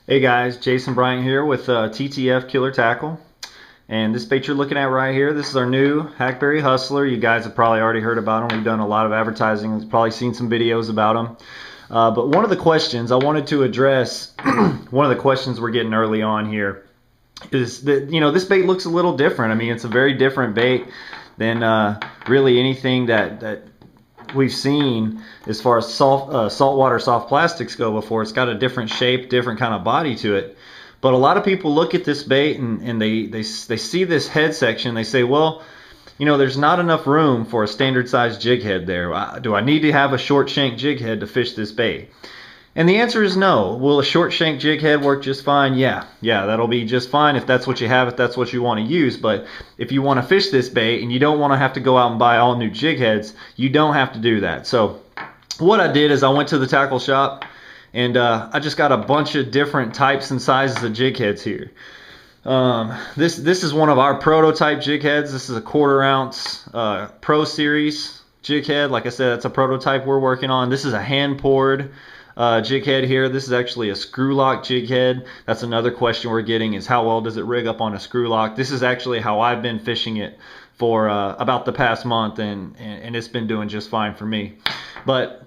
Hey guys, Jason Bryant here with TTF Killer Tackle. And this bait you're looking at right here, this is our new Hackberry Hustler. You guys have probably already heard about them. We've done a lot of advertising. You've probably seen some videos about them. But one of the questions I wanted to address, one of the questions we're getting early on here, is that, this bait looks a little different. I mean, it's a very different bait than really anything that we've seen as far as saltwater soft plastics go before. It's got a different shape, different kind of body to it. But a lot of people look at this bait and they see this head section. They say, well, there's not enough room for a standard size jig head there. Do I need to have a short shank jig head to fish this bait? And the answer is no. Will a short shank jig head work just fine? Yeah, that'll be just fine if that's what you have, if that's what you want to use. But if you want to fish this bait and you don't want to have to go out and buy all new jig heads, you don't have to do that. So what I did is I went to the tackle shop and I just got a bunch of different types and sizes of jig heads here. This is one of our prototype jig heads. This is a 1/4 ounce Pro Series jig head. Like I said, that's a prototype we're working on. This is a hand poured jig head here. This is actually a screw lock jig head. That's another question we're getting, is how well does it rig up on a screw lock? This is actually how I've been fishing it for about the past month, and it's been doing just fine for me. But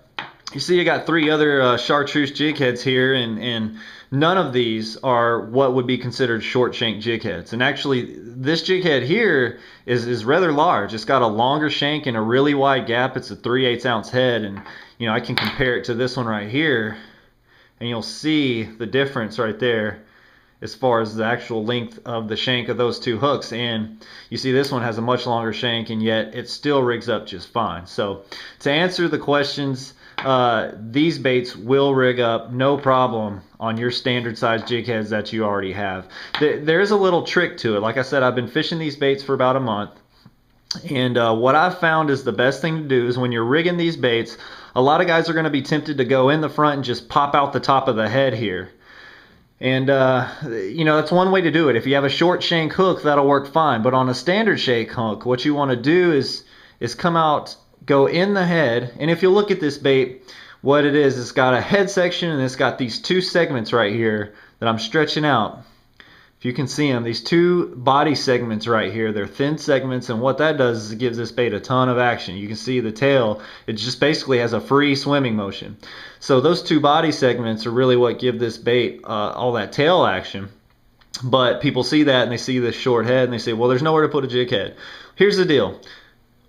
you see, I got 3 other chartreuse jig heads here, and none of these are what would be considered short shank jig heads. And actually, this jig head here is rather large. It's got a longer shank and a really wide gap. It's a 3/8 ounce head, and I can compare it to this one right here, and you'll see the difference right there as far as the actual length of the shank of those 2 hooks. And you see this one has a much longer shank, and yet it still rigs up just fine. So to answer the questions, these baits will rig up no problem on your standard size jig heads that you already have. There's a little trick to it. Like I said, I've been fishing these baits for about a month, and what I've found is the best thing to do is when you're rigging these baits, a lot of guys are going to be tempted to go in the front and just pop out the top of the head here. And that's one way to do it. If you have a short shank hook, that'll work fine. But on a standard shank hook, what you want to do is come out, go in the head, and if you look at this bait, what it is, it's got a head section and it's got these 2 segments right here that I'm stretching out. If you can see them, these 2 body segments right here, they're thin segments, and what that does is it gives this bait a ton of action. You can see the tail, it just basically has a free swimming motion. So those 2 body segments are really what give this bait all that tail action. But people see that and they see this short head and they say, well, there's nowhere to put a jig head. Here's the deal.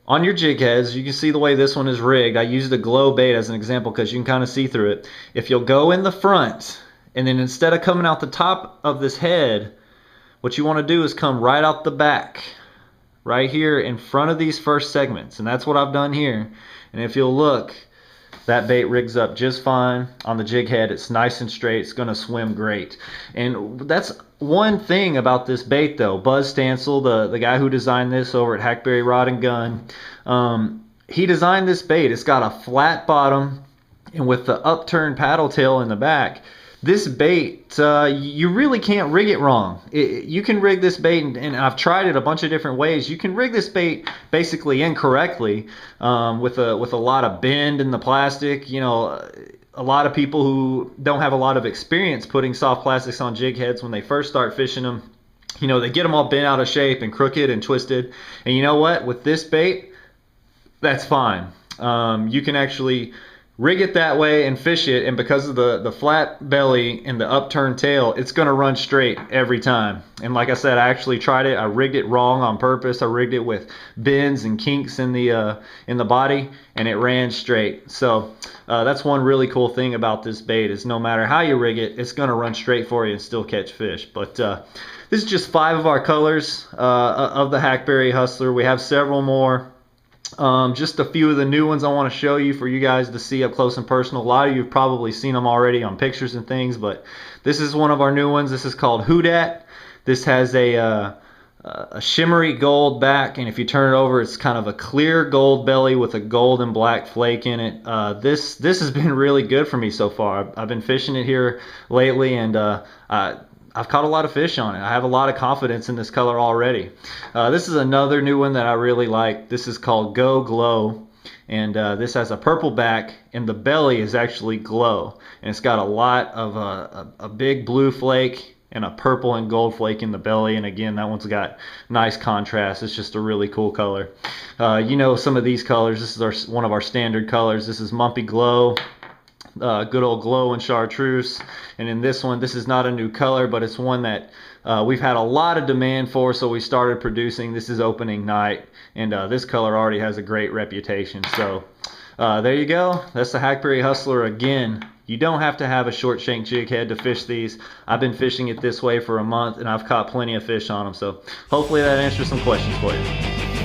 On your jig heads, you can see the way this one is rigged. I used a glow bait as an example because you can kind of see through it. If you'll go in the front, and then instead of coming out the top of this head, what you want to do is come right out the back, right here in front of these first segments. And that's what I've done here. And if you'll look, that bait rigs up just fine on the jig head. It's nice and straight. It's going to swim great. And that's one thing about this bait, though. Buzz Stansel, the guy who designed this over at Hackberry Rod and Gun, he designed this bait. It's got a flat bottom, and with the upturned paddle tail in the back, this bait, you really can't rig it wrong. You can rig this bait, and I've tried it a bunch of different ways. You can rig this bait basically incorrectly with a lot of bend in the plastic. A lot of people who don't have a lot of experience putting soft plastics on jig heads, when they first start fishing them, they get them all bent out of shape and crooked and twisted. And you know what? With this bait, that's fine. You can actually rig it that way and fish it, and because of the flat belly and the upturned tail, it's going to run straight every time. And like I said, I actually tried it. I rigged it wrong on purpose. I rigged it with bends and kinks in the body, and it ran straight. So that's one really cool thing about this bait, is no matter how you rig it, it's going to run straight for you and still catch fish. But this is just 5 of our colors of the Hackberry Hustler. We have several more. Just a few of the new ones I want to show you for you guys to see up close and personal. A lot of you have probably seen them already on pictures and things, but this is one of our new ones. This is called Who Dat. This has a shimmery gold back, and if you turn it over, it's kind of a clear gold belly with a gold and black flake in it. This has been really good for me so far. I've been fishing it here lately, and I've caught a lot of fish on it. I have a lot of confidence in this color already. This is another new one that I really like. This is called Go Glow, And this has a purple back, and the belly is actually glow, and it's got a lot of a big blue flake and a purple and gold flake in the belly. And again, that one's got nice contrast. It's just a really cool color. You know some of these colors. This is one of our standard colors. This is Mumpy Glow, good old glow and chartreuse. And in this one, this is not a new color, but it's one that we've had a lot of demand for, so we started producing. This is opening night, and this color already has a great reputation. So there you go. That's the Hackberry Hustler. Again, you don't have to have a short shank jig head to fish these. I've been fishing it this way for a month, and I've caught plenty of fish on them. So hopefully that answers some questions for you.